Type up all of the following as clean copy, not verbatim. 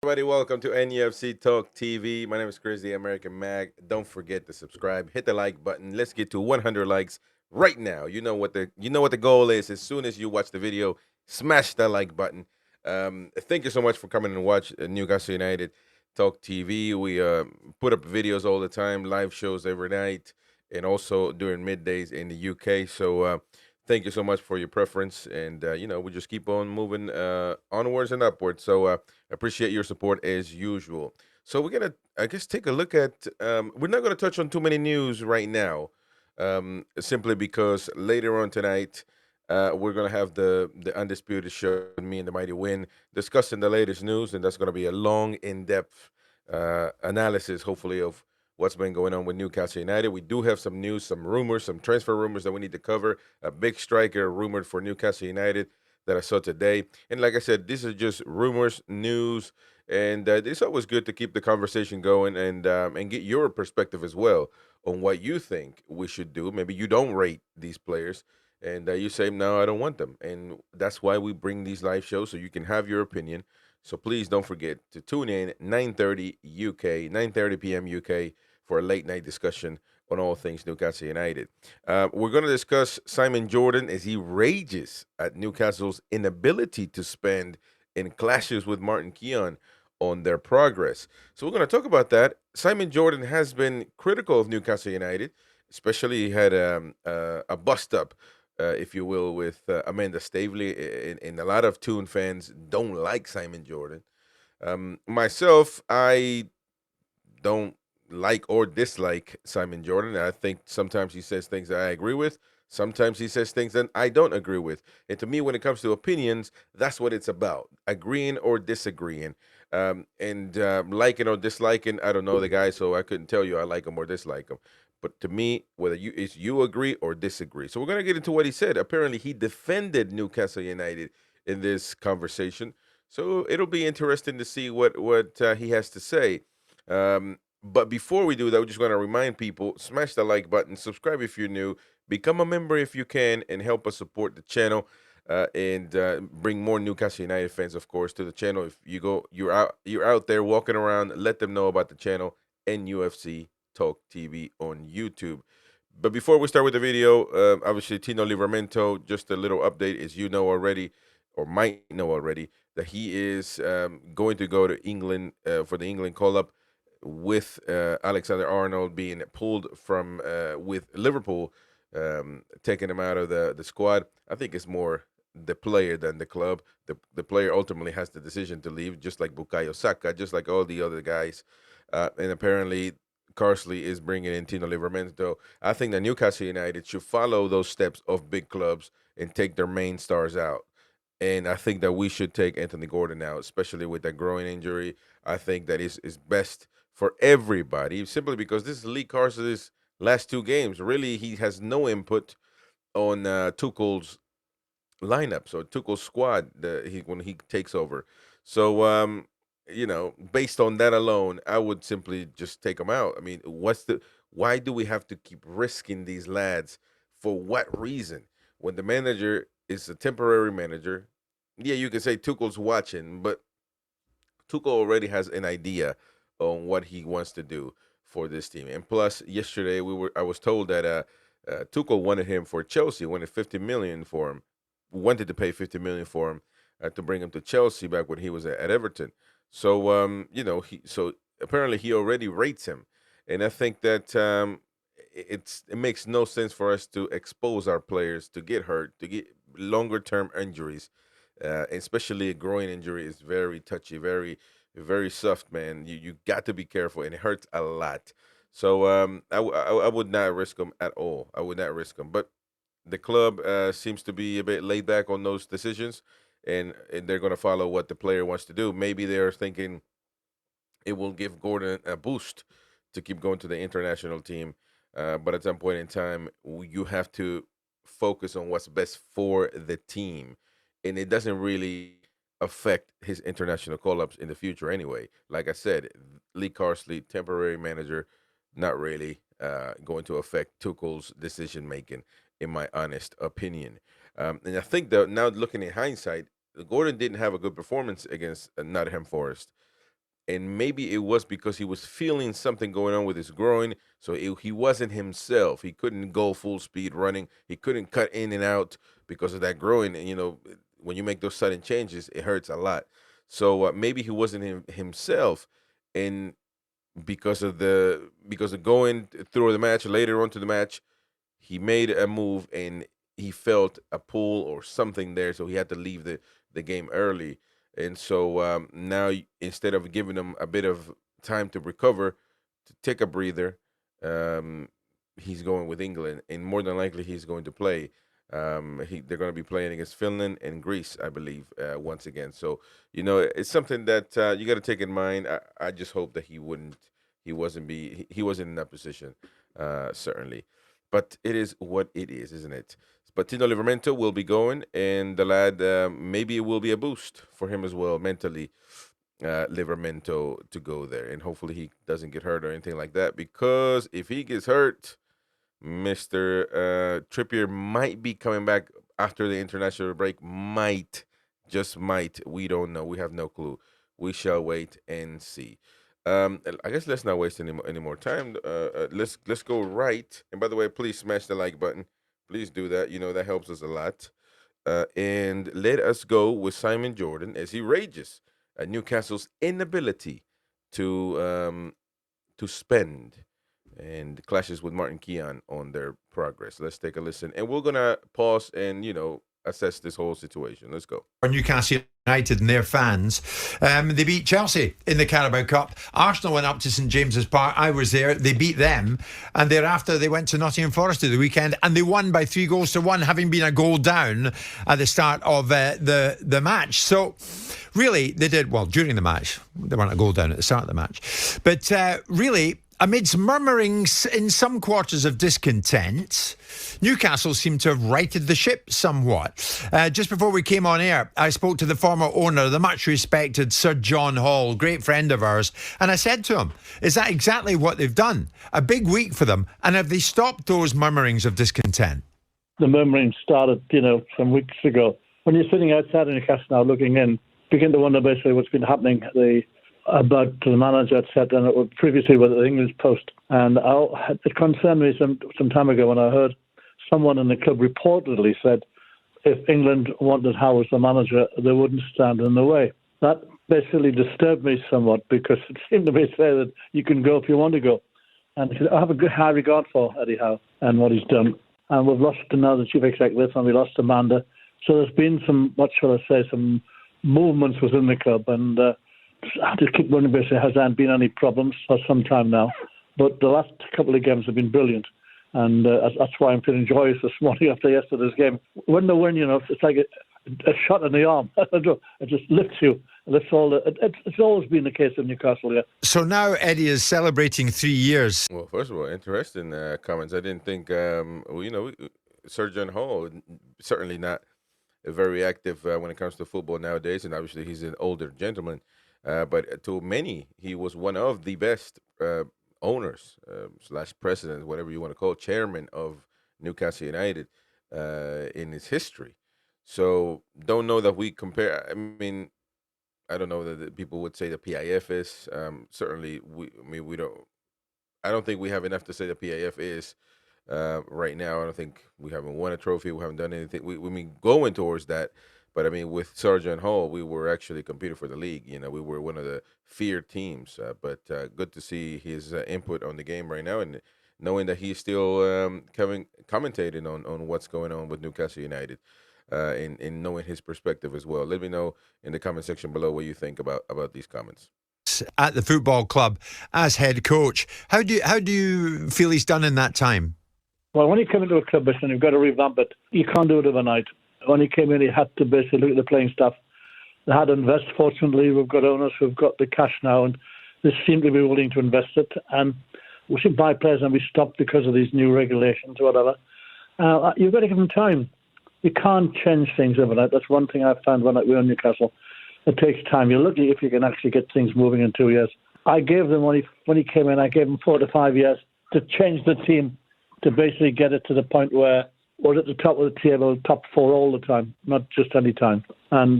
everybody. Welcome to NUFC Talk TV. My name is Chris, the American Mag. Don't forget to subscribe, hit the like button. Let's get to 100 likes right now. You know what the goal is. As soon as you watch the video, smash that like button. Thank you so much for coming and watch Newcastle United Talk TV. We put up videos all the time, live shows every night, and also during middays in the UK. So thank you so much for your preference, and we just keep on moving onwards and upwards. So appreciate your support as usual. So we're gonna, I guess, take a look at. We're not gonna touch on too many news right now, simply because later on tonight we're gonna have the undisputed show, me and the mighty win, discussing the latest news, and that's gonna be a long, in-depth analysis, hopefully, of what's been going on with Newcastle United. We do have some news, some rumors, some transfer rumors that we need to cover. A big striker rumored for Newcastle United that I saw today. And like I said, these are just rumors, news, and it's always good to keep the conversation going and get your perspective as well on what you think we should do. Maybe you don't rate these players, and you say, "No, I don't want them," and that's why we bring these live shows so you can have your opinion. So please don't forget to tune in 9:30 UK, 9:30 p.m. UK for a late night discussion on all things Newcastle United. We're going to discuss Simon Jordan as he rages at Newcastle's inability to spend and clashes with Martin Keon on their progress. So we're going to talk about that. Simon Jordan has been critical of Newcastle United, especially he had a bust up, if you will, with Amanda Stavely, and a lot of Toon fans don't like Simon Jordan. Myself, I don't like or dislike Simon Jordan. I think sometimes he says things that I agree with. Sometimes he says things that I don't agree with. And to me, when it comes to opinions, that's what it's about: agreeing or disagreeing. And liking or disliking, I don't know the guy, so I couldn't tell you I like him or dislike him. But to me, whether you agree or disagree. So we're gonna get into what he said. Apparently, he defended Newcastle United in this conversation. So it'll be interesting to see what he has to say. But before we do that, we're just going to remind people: smash the like button, subscribe if you're new, become a member if you can, and help us support the channel and bring more Newcastle United fans, of course, to the channel. If you're out there walking around, let them know about the channel NUFC Talk TV on YouTube. But before we start with the video, obviously Tino Livramento, just a little update, as you know already, or might know already, that he is going to go to England for the England call-up, with Alexander Arnold being pulled from with Liverpool, taking him out of the squad. I think it's more the player than the club. The player ultimately has the decision to leave, just like Bukayo Saka, just like all the other guys. And apparently, Carsley is bringing in Tino Livramento. I think that Newcastle United should follow those steps of big clubs and take their main stars out. And I think that we should take Anthony Gordon out, especially with that groin injury. I think that is best for everybody, simply because this is Lee Carson's last two games. Really, he has no input on Tuchel's lineup, so Tuchel's squad, when he takes over. So, based on that alone, I would simply just take him out. I mean, why do we have to keep risking these lads? For what reason? When the manager is a temporary manager, yeah, you can say Tuchel's watching, but Tuchel already has an idea on what he wants to do for this team. And plus, yesterday I was told that Tuchel wanted him for Chelsea, wanted 50 million for him, wanted to pay 50 million for him to bring him to Chelsea back when he was at Everton. So so apparently he already rates him, and I think that it makes no sense for us to expose our players to get hurt, to get longer term injuries, especially a groin injury is very touchy, very soft, man. You got to be careful, and it hurts a lot. So I would not risk him at all. I would not risk him. But the club seems to be a bit laid back on those decisions, and they're going to follow what the player wants to do. Maybe they're thinking it will give Gordon a boost to keep going to the international team. But at some point in time, you have to focus on what's best for the team. And it doesn't really affect his international call ups in the future anyway. Like I said, Lee Carsley, temporary manager, not really going to affect Tuchel's decision making, in my honest opinion. And I think that now looking in hindsight, Gordon didn't have a good performance against Nottingham Forest. and maybe it was because he was feeling something going on with his groin, so he wasn't himself. He couldn't go full speed running. He couldn't cut in and out because of that groin. And when you make those sudden changes, it hurts a lot. So maybe he wasn't himself, and because of going through the match later on to the match, he made a move and he felt a pull or something there, so he had to leave the game early. And so now, instead of giving him a bit of time to recover, to take a breather, um, he's going with England, and more than likely he's going to play. They're going to be playing against Finland and Greece, I believe, once again. So it's something that you got to take in mind. I just hope that he wasn't in that position, certainly. But it is what it is, isn't it? But Tino Livramento will be going, and the lad, maybe it will be a boost for him as well mentally, Livramento, to go there. And hopefully he doesn't get hurt or anything like that, because if he gets hurt, Mr. Trippier might be coming back after the international break. Just might. We don't know. We have no clue. We shall wait and see. I guess let's not waste any more time. Let's go right. And by the way, please smash the like button. Please do that. That helps us a lot. And let us go with Simon Jordan as he rages at Newcastle's inability to spend, and clashes with Martin Keon on their progress. Let's take a listen, and we're gonna pause and assess this whole situation. Let's go. Newcastle United and their fans, they beat Chelsea in the Carabao Cup. Arsenal went up to St James's Park. I was there. They beat them, and thereafter they went to Nottingham Forest at the weekend, and they won by 3-1, having been a goal down at the start of the match. So really, they did well during the match. They weren't a goal down at the start of the match, but really, amidst murmurings in some quarters of discontent, Newcastle seemed to have righted the ship somewhat. Just before we came on air, I spoke to the former owner, the much respected Sir John Hall, great friend of ours, and I said to him, is that exactly what they've done? A big week for them, and have they stopped those murmurings of discontent? The murmuring started, some weeks ago. When you're sitting outside in Newcastle now looking in, begin to wonder basically what's been happening about the manager, etc., and it was previously with the English Post. And it concerned me some time ago when I heard someone in the club reportedly said if England wanted Howe as the manager, they wouldn't stand in the way. That basically disturbed me somewhat, because it seemed to me to say that you can go if you want to go. And I have a good high regard for Eddie Howe and what he's done. And we've lost now the chief executive, and we lost Amanda. So there's been some movements within the club, and to keep running basically hasn't been any problems for some time now. But the last couple of games have been brilliant, and that's why I'm feeling joyous this morning after yesterday's game. When they win, it's like a shot in the arm. It just lifts you. That's all. It's always been the case in Newcastle, yeah. So now Eddie is celebrating 3 years. Well, first of all, interesting comments. I didn't think, Sir John Hall, certainly not very active when it comes to football nowadays, and obviously he's an older gentleman. But to many, he was one of the best owners / president, whatever you want to call it, chairman of Newcastle United in his history. So don't know that we compare. I mean, I don't know that people would say the PIF is. Certainly, we don't. I don't think we have enough to say the PIF is right now. I don't think we haven't won a trophy. We haven't done anything. We going towards that. But I mean, with Sergeant Hall, we were actually competing for the league. We were one of the feared teams. But good to see his input on the game right now, and knowing that he's still commentating on what's going on with Newcastle United, and knowing his perspective as well. Let me know in the comment section below what you think about these comments. At the football club as head coach, how do you feel he's done in that time? Well, when you come into a club, and you've got to revamp it, you can't do it overnight. When he came in, he had to basically look at the playing staff. They had to invest. Fortunately, we've got owners who've got the cash now, and they seem to be willing to invest it. And we should buy players, and we stopped because of these new regulations or whatever. You've got to give them time. You can't change things overnight. That's one thing I've found when we're in Newcastle. It takes time. You're lucky if you can actually get things moving in 2 years. I gave them, when he came in, I gave him 4 to 5 years to change the team, to basically get it to the point where we're at the top of the table, top 4 all the time, not just any time. And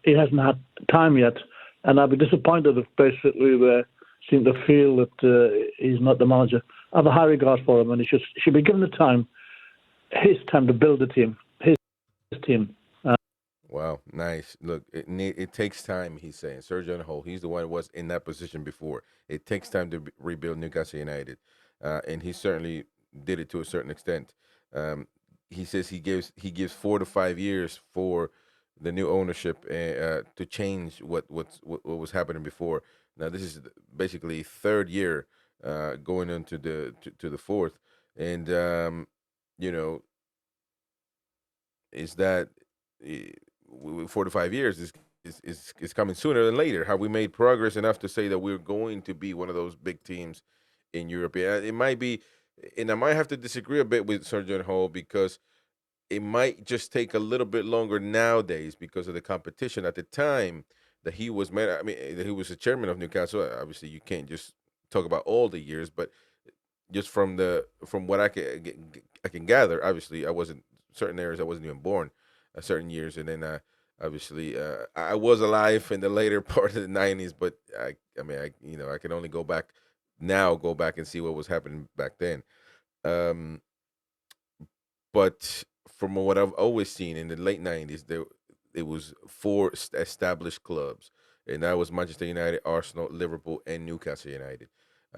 he hasn't had time yet And I'd be disappointed if basically they seem to feel that he's not the manager. I have a high regard for him, and he should be given the time, his time to build the team, his team. Wow, nice. Look, it takes time. He's saying Sergio Hole. He's the one who was in that position before. It takes time to rebuild Newcastle United, and he certainly did it to a certain extent. Um, he says he gives 4 to 5 years for the new ownership to change what was happening before. Now this is basically third year going into to the fourth, and you know is that. eh, 4 to 5 years is coming sooner than later. Have we made progress enough to say that we're going to be one of those big teams in Europe? Yeah, it might be, and I might have to disagree a bit with Sergeant Hall because it might just take a little bit longer nowadays because of the competition. At the time that he was man, I mean, that he was the chairman of Newcastle. Obviously, you can't just talk about all the years, but just from what I can gather. Obviously, I wasn't certain areas. I wasn't even born certain years, and then obviously I was alive in the later part of the '90s. But I mean, I can only go back and see what was happening back then. Um, but from what I've always seen in the late '90s, there it was four established clubs, and that was Manchester United, Arsenal, Liverpool, and Newcastle United.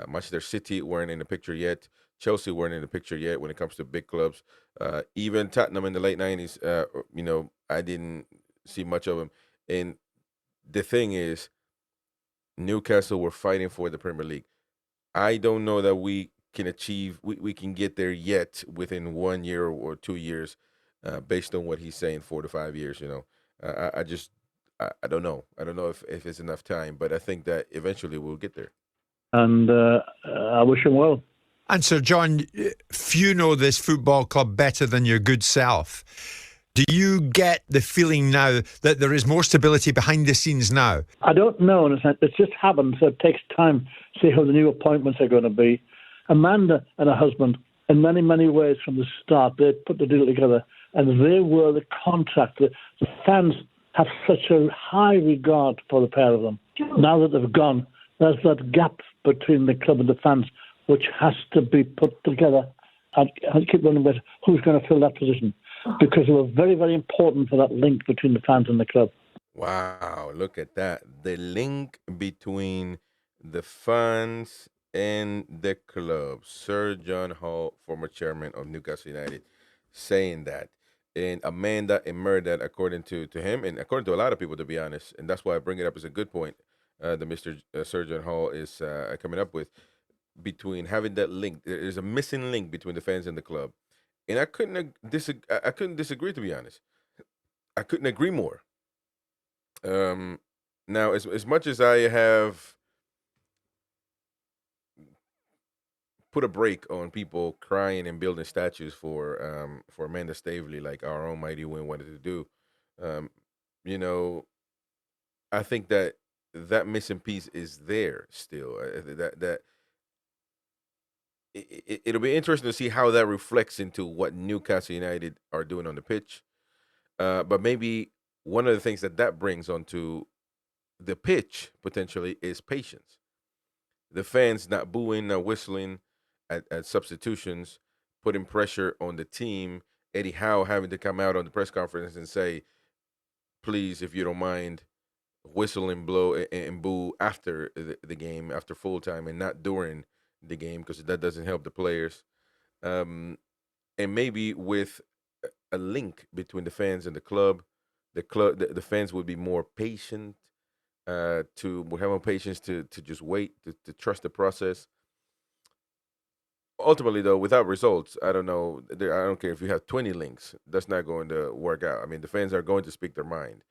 Manchester City weren't in the picture yet. Chelsea weren't in the picture yet when it comes to big clubs. Even Tottenham in the late '90s, I didn't see much of them. And the thing is, Newcastle were fighting for the Premier League. I don't know that we can get there yet within 1 year or 2 years, based on what he's saying, 4 to 5 years. I just I don't know. I don't know if it's enough time, but I think that eventually we'll get there. And I wish him well. And Sir John, few know this football club better than your good self. Do you get the feeling now that there is more stability behind the scenes now? I don't know, in a sense. It just happens. So it takes time to see how the new appointments are going to be. Amanda and her husband, in many, many ways from the start, they put the deal together, and they were the contract. The fans have such a high regard for the pair of them. Now that they've gone, there's that gap between the club and the fans, which has to be put together. I keep wondering about who's going to fill that position, because they were very, very important for that link between the fans and the club. Wow, look at that. The link between the fans and the club. Sir John Hall, former chairman of Newcastle United, saying that. And Amanda and Murder, according to him, and according to a lot of people, to be honest, and that's why I bring it up as a good point that Mr. Sir John Hall is coming up with, between having that link. There's a missing link between the fans and the club. And I couldn't disagree, to be honest. I couldn't agree more. Now, as much as I have put a break on people crying and building statues for Amanda Stavely, like our own mighty win wanted to do, um, you know, I think that missing piece is there still. That it'll be interesting to see how that reflects into what Newcastle United are doing on the pitch. But maybe one of the things that brings onto the pitch potentially is patience. The fans not booing, not whistling at substitutions, putting pressure on the team. Eddie Howe having to come out on the press conference and say, please, if you don't mind, whistle and blow and boo after the game, after full time, and not during the game, because that doesn't help the players. Um, and maybe with a link between the fans and the fans would be more patient, to would have more patience to just wait, to trust the process. Ultimately, though, without results, I don't know. I don't care if you have 20 links. That's not going to work out. I mean, the fans are going to speak their mind,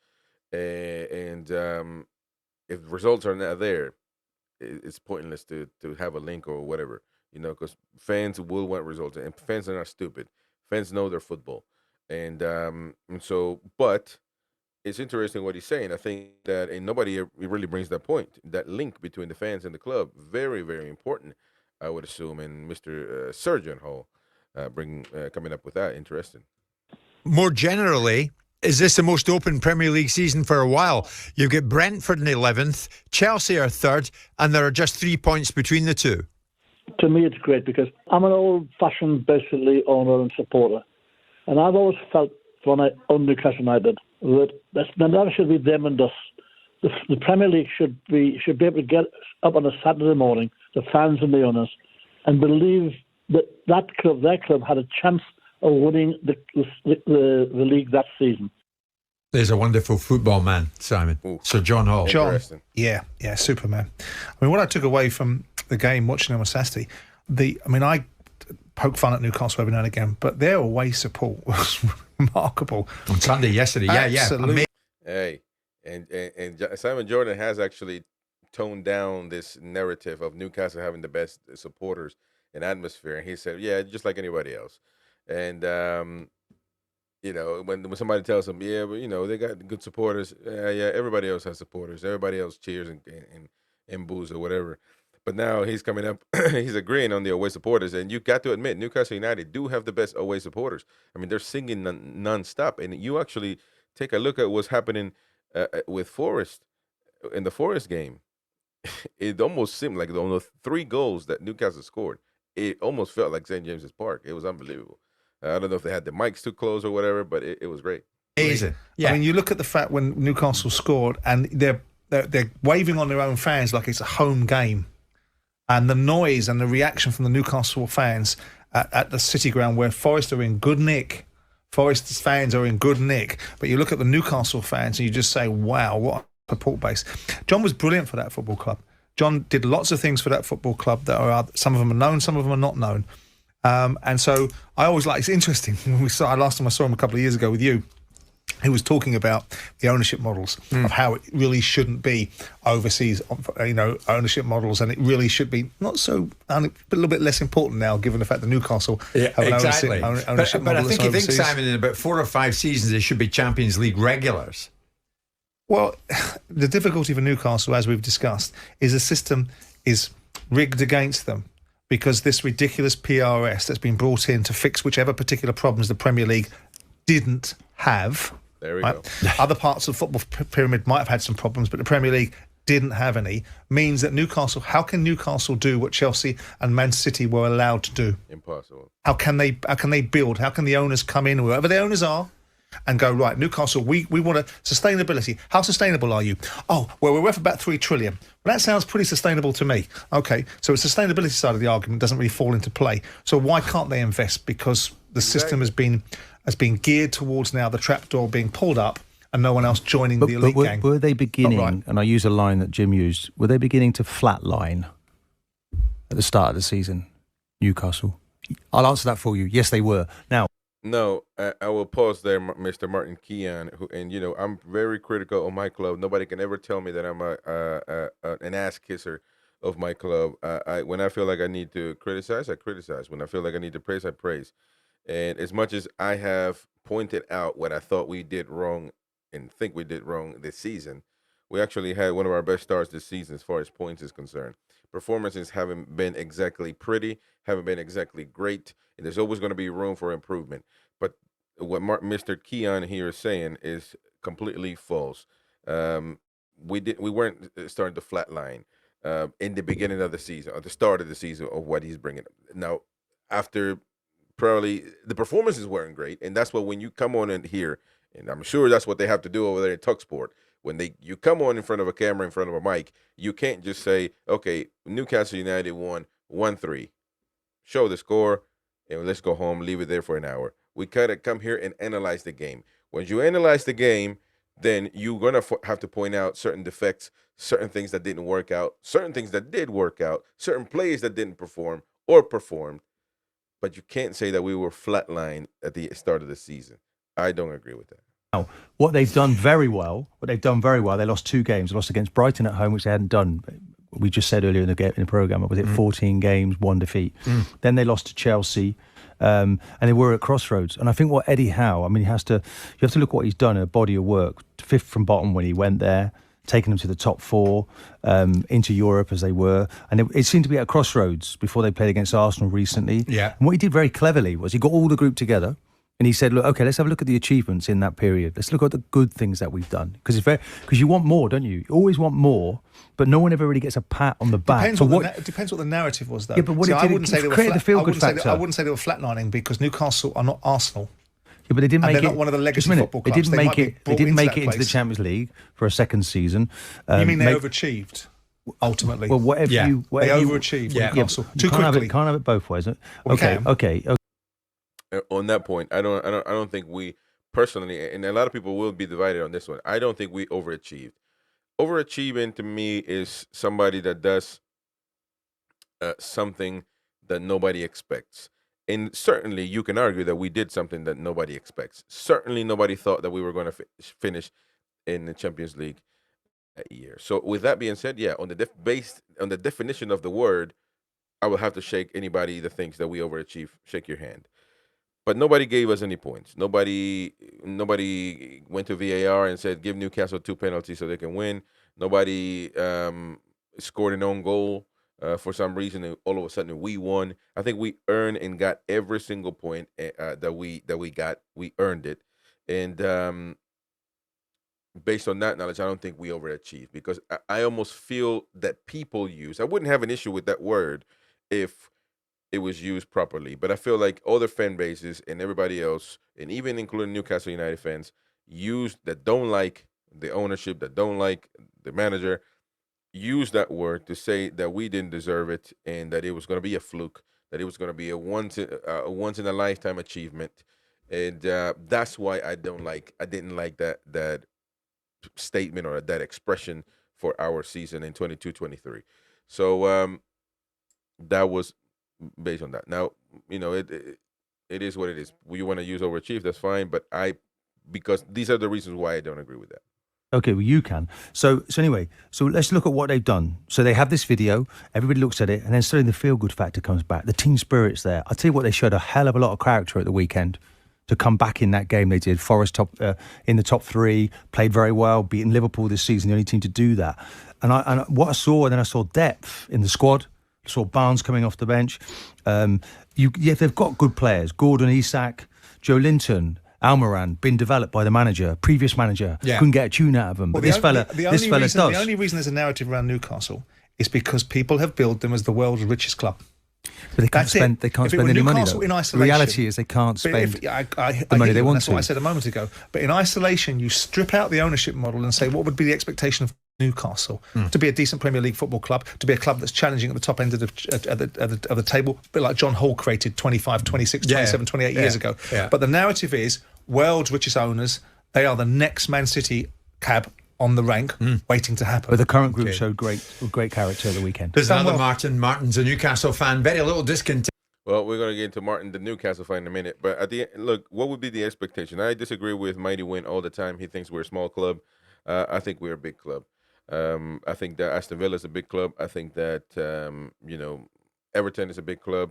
and if results are not there, it's pointless to have a link or whatever. Because fans will want results, and fans are not stupid. Fans know their football, and so, but it's interesting what he's saying. I think that, and nobody really brings that point, that link between the fans and the club, very, very important, I would assume. And Mr. Surgeon Hall coming up with that, interesting. More generally, Is this the most open Premier League season for a while? You've got Brentford in 11th, Chelsea are 3rd, and there are just 3 points between the two. To me, it's great because I'm an old-fashioned, basically, owner and supporter. And I've always felt, when I own Newcastle United, that never should be them and us. The Premier League should be able to get up on a Saturday morning, the fans and the owners, and believe that their club had a chance of winning the league that season. There's a wonderful football man, Simon. Ooh. Sir John Hall. John, yeah, Superman. I mean, what I took away from the game, watching them on Saturday, I poke fun at Newcastle every now and again, but their away support was remarkable. On Sunday, yesterday, Absolutely. Hey, and Simon Jordan has actually toned down this narrative of Newcastle having the best supporters and atmosphere, and he said, yeah, just like anybody else. And when somebody tells them, yeah, but they got good supporters, yeah, everybody else has supporters, everybody else cheers and boos or whatever. But now he's coming up, he's agreeing on the away supporters, and you got to admit, Newcastle United do have the best away supporters. I mean, they're singing nonstop, and you actually take a look at what's happening with Forest in the Forest game. It almost seemed like on the 3 goals that Newcastle scored, it almost felt like St. James's Park. It was unbelievable. I don't know if they had the mics too close or whatever, but it was great. Amazing. Yeah. I mean, you look at the fact when Newcastle scored and they're waving on their own fans like it's a home game. And the noise and the reaction from the Newcastle fans at the City Ground, where Forest are in good nick. Forest's fans are in good nick. But you look at the Newcastle fans and you just say, wow, what a support base. John was brilliant for that football club. John did lots of things for that football club that are, some of them are known, some of them are not known. And so I always like, it's interesting. Last time I saw him a couple of years ago with you, he was talking about the ownership models of how it really shouldn't be overseas, ownership models, and it really should be not so, but a little bit less important now, given the fact that Newcastle have an ownership but model. I think you think, Simon, in about 4 or 5 seasons, they should be Champions League regulars. Well, the difficulty for Newcastle, as we've discussed, is the system is rigged against them. Because this ridiculous PRS that's been brought in to fix whichever particular problems the Premier League didn't have. There we go. Other parts of the football pyramid might have had some problems, but the Premier League didn't have any. Means that Newcastle, how can Newcastle do what Chelsea and Man City were allowed to do? Impossible. How can they build? How can the owners come in, whoever the owners are, and go, right, Newcastle, we want a sustainability. How sustainable are you? Oh, well, we're worth about 3 trillion. Well, that sounds pretty sustainable to me. Okay, so the sustainability side of the argument doesn't really fall into play. So why can't they invest? Because the system has been geared towards now the trapdoor being pulled up and no one else joining the elite gang. Were they beginning, and I use a line that Jim used, were they beginning to flatline at the start of the season, Newcastle? I'll answer that for you. Yes, they were. Now, No, I will pause there, Mr. Martin Keon. I'm very critical of my club. Nobody can ever tell me that I'm an ass kisser of my club. When I feel like I need to criticize, I criticize. When I feel like I need to praise, I praise. And as much as I have pointed out what I thought we did wrong and think we did wrong this season, we actually had one of our best starts this season as far as points is concerned. Performances haven't been exactly pretty, haven't been exactly great, and there's always going to be room for improvement. But what Mr. Keon here is saying is completely false. We weren't starting to flatline in the beginning of the season, or the start of the season, of what he's bringing. Now, after probably the performances weren't great, and that's what when you come on in here, and I'm sure that's what they have to do over there in Talksport. When you come on in front of a camera, in front of a mic, you can't just say, okay, Newcastle United won 1-3. Show the score, and let's go home, leave it there for an hour. We gotta come here and analyze the game. When you analyze the game, then you're going to have to point out certain defects, certain things that didn't work out, certain things that did work out, certain plays that didn't perform or performed. But you can't say that we were flatlined at the start of the season. I don't agree with that. now, what they've done very well, they lost 2 games. They lost against Brighton at home, which they hadn't done. We just said earlier in the programme, was it 14 games, 1 defeat? Then they lost to Chelsea, and they were at crossroads. And I think what Eddie Howe, you have to look at what he's done, a body of work, 5th from bottom when he went there, taking them to the top 4, into Europe as they were. And it seemed to be at a crossroads before they played against Arsenal recently. Yeah. And what he did very cleverly was he got all the group together And he said, look, okay, let's have a look at the achievements in that period. Let's look at the good things that we've done. Because you want more, don't you? You always want more, but no one ever really gets a pat on the back. Depends what the narrative was, though. Yeah, but what See, it I did, wouldn't say they were created the flat, feel-good factor. I wouldn't say they were flatlining because Newcastle are not Arsenal. Yeah, but they didn't And make they're it. not one of the legacy just a minute, football They clubs. didn't They make might be it. They brought didn't into make that it into the place. Champions League for a second season. You mean they Make- overachieved? Ultimately, Well, whatever Yeah. you, they whatever you, overachieved. Yeah. Newcastle you too can't have quickly. it. Can't have it both ways. Well, we can. Okay. On that point, I don't think we personally, and a lot of people will be divided on this one. I don't think we overachieved. Overachieving to me is somebody that does something that nobody expects. And certainly you can argue that we did something that nobody expects. Certainly nobody thought that we were going to finish in the Champions League that year. So with that being said, yeah, on the based on the definition of the word, I will have to shake anybody that thinks that we overachieve. Shake your hand. But nobody gave us any points. Nobody went to VAR and said give Newcastle 2 penalties so they can win. Nobody scored an own goal for some reason, and all of a sudden we won. I think we earned and got every single point that we got. We earned it, and based on that knowledge, I don't think we overachieved because I almost feel that people use. I wouldn't have an issue with that word if it was used properly, but I feel like other fan bases and everybody else, and even including Newcastle United fans, that don't like the ownership, that don't like the manager, use that word to say that we didn't deserve it and that it was going to be a fluke, that it was going to be a once in a lifetime achievement, and that's why I didn't like that statement or that expression for our season in 22-23. So that was based on that. Now, it is what it is. You want to use overachieve, that's fine, but because these are the reasons why I don't agree with that. Okay, well, you can. So anyway, so let's look at what they've done. So they have this video, everybody looks at it, and then suddenly the feel-good factor comes back. The team spirit's there. I'll tell you what, they showed a hell of a lot of character at the weekend to come back in that game. They did. Forest in the top 3, played very well, beating Liverpool this season, the only team to do that. And what I saw, and then I saw depth in the squad. I saw Barnes coming off the bench. They've got good players. Gordon, Isak, Joe Linton, Almiron, been developed by the manager, previous manager, couldn't get a tune out of them. But this fella does. The only reason there's a narrative around Newcastle is because people have billed them as the world's richest club. But they can't spend any money, though. In The isolation, reality is they can't spend the money they want That's to. what I said a moment ago. But in isolation, you strip out the ownership model and say, what would be the expectation of Newcastle to be a decent Premier League football club, to be a club that's challenging at the top end of the table, a bit like John Hall created 25, 26, 27, 28 years ago. Yeah. But the narrative is world's richest owners. They are the next Man City cab on the rank, waiting to happen. But the current group showed great character at the weekend. There's another Martin. Martin's a Newcastle fan. Very little discontent. Well, we're going to get into Martin, the Newcastle fan, in a minute. But at the end, look, what would be the expectation? I disagree with Mighty Win all the time. He thinks we're a small club. I think we're a big club. I think that Aston Villa is a big club. I think that, Everton is a big club.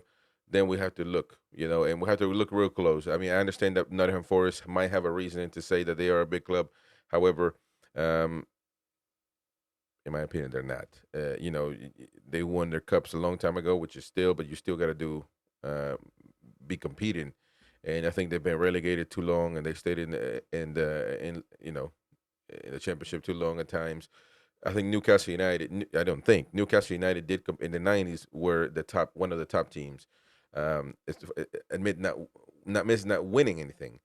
Then we have to look, and we have to look real close. I mean, I understand that Nottingham Forest might have a reason to say that they are a big club. However, in my opinion, they're not. They won their cups a long time ago, which is but you still got to be competing. And I think they've been relegated too long, and they stayed in the championship too long at times. I think Newcastle United. I don't think Newcastle United did in the '90s were one of the top teams. Admit not winning anything.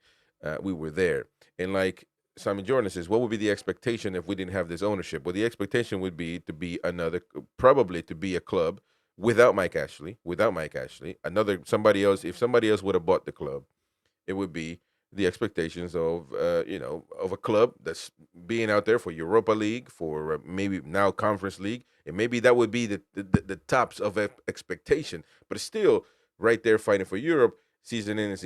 We were there, and like Simon Jordan says, what would be the expectation if we didn't have this ownership? Well, the expectation would be to be a club without Mike Ashley. Somebody else. If somebody else would have bought the club, it would be the expectations of of a club that's being out there for Europa League, for maybe now Conference League, and maybe that would be the tops of expectation. But it's still right there fighting for Europe, season in and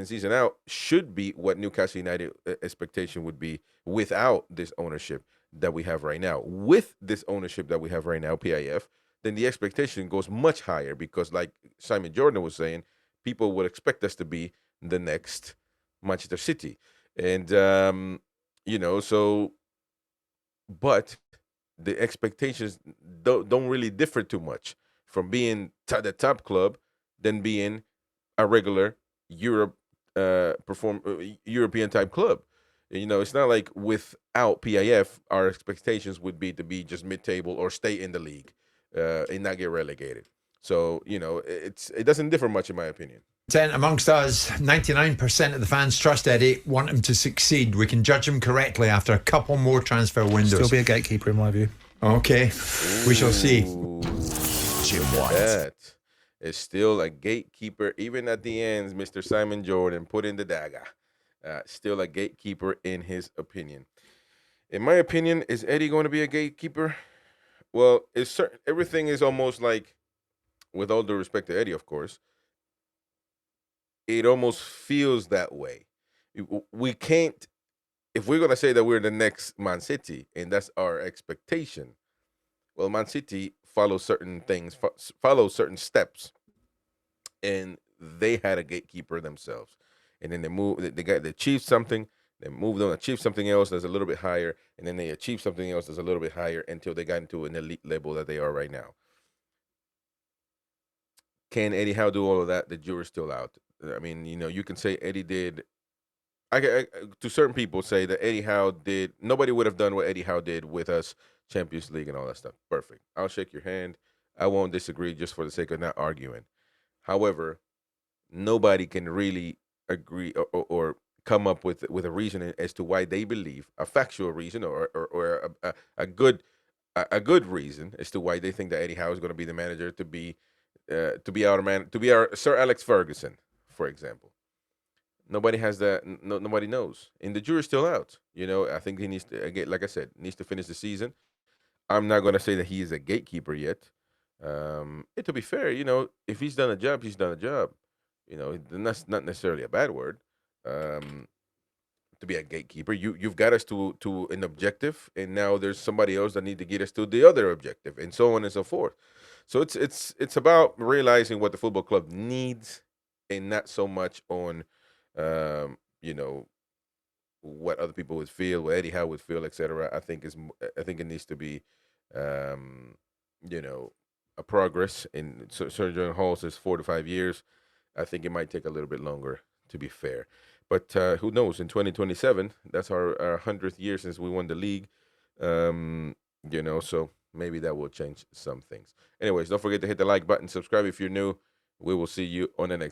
season out, should be what Newcastle United expectation would be without this ownership that we have right now. With this ownership that we have right now, PIF, then the expectation goes much higher because, like Simon Jordan was saying, people would expect us to be the next Manchester City. And, but the expectations don't really differ too much from being the top club than being a regular Europe European type club. You know, it's not like without PIF, our expectations would be to be just mid table or stay in the league and not get relegated. So you know, it doesn't differ much in my opinion. Amongst us, 99% of the fans trust Eddie, want him to succeed. We can judge him correctly after a couple more transfer windows. Still be a gatekeeper in my view. Okay, we shall see. Jim White. That is still a gatekeeper, even at the ends. Mr. Simon Jordan put in the dagger. Still a gatekeeper in his opinion. In my opinion, is Eddie going to be a gatekeeper? Well, everything is almost like, with all due respect to Eddie, of course, it almost feels that way. We can't, if we're going to say that we're the next Man City, and that's our expectation, well, Man City follows certain things, follows certain steps, and they had a gatekeeper themselves. And then they achieved something, they moved on, achieved something else that's a little bit higher, and then they achieved something else that's a little bit higher until they got into an elite level that they are right now. Can Eddie Howe do all of that? The jury's still out. I mean, you know, you can say Eddie did. To certain people say that Eddie Howe did. Nobody would have done what Eddie Howe did with us, Champions League and all that stuff. Perfect. I'll shake your hand. I won't disagree just for the sake of not arguing. However, nobody can really agree or come up with a reason as to why they believe, a factual reason or a good reason as to why they think that Eddie Howe is going to be the manager to be our Sir Alex Ferguson, for example. Nobody has that. Nobody knows, and the jury's still out. You know, I think he needs to, again, like I said, needs to finish the season. I'm not going to say that he is a gatekeeper yet. To be fair, you know, if he's done a job, he's done a job. You know, that's not necessarily a bad word. To be a gatekeeper, you've got us to an objective, and now there's somebody else that need to get us to the other objective, and so on and so forth. So it's about realizing what the football club needs, and not so much on, you know, what other people would feel, what Eddie Howe would feel, etc. I think it needs to be, you know, a progress. And Sir John Hall says 4 to 5 years. I think it might take a little bit longer, to be fair. But who knows? In 2027, that's our 100th year since we won the league. You know, so maybe that will change some things. Anyways, don't forget to hit the like button, subscribe if you're new. We will see you on the next one.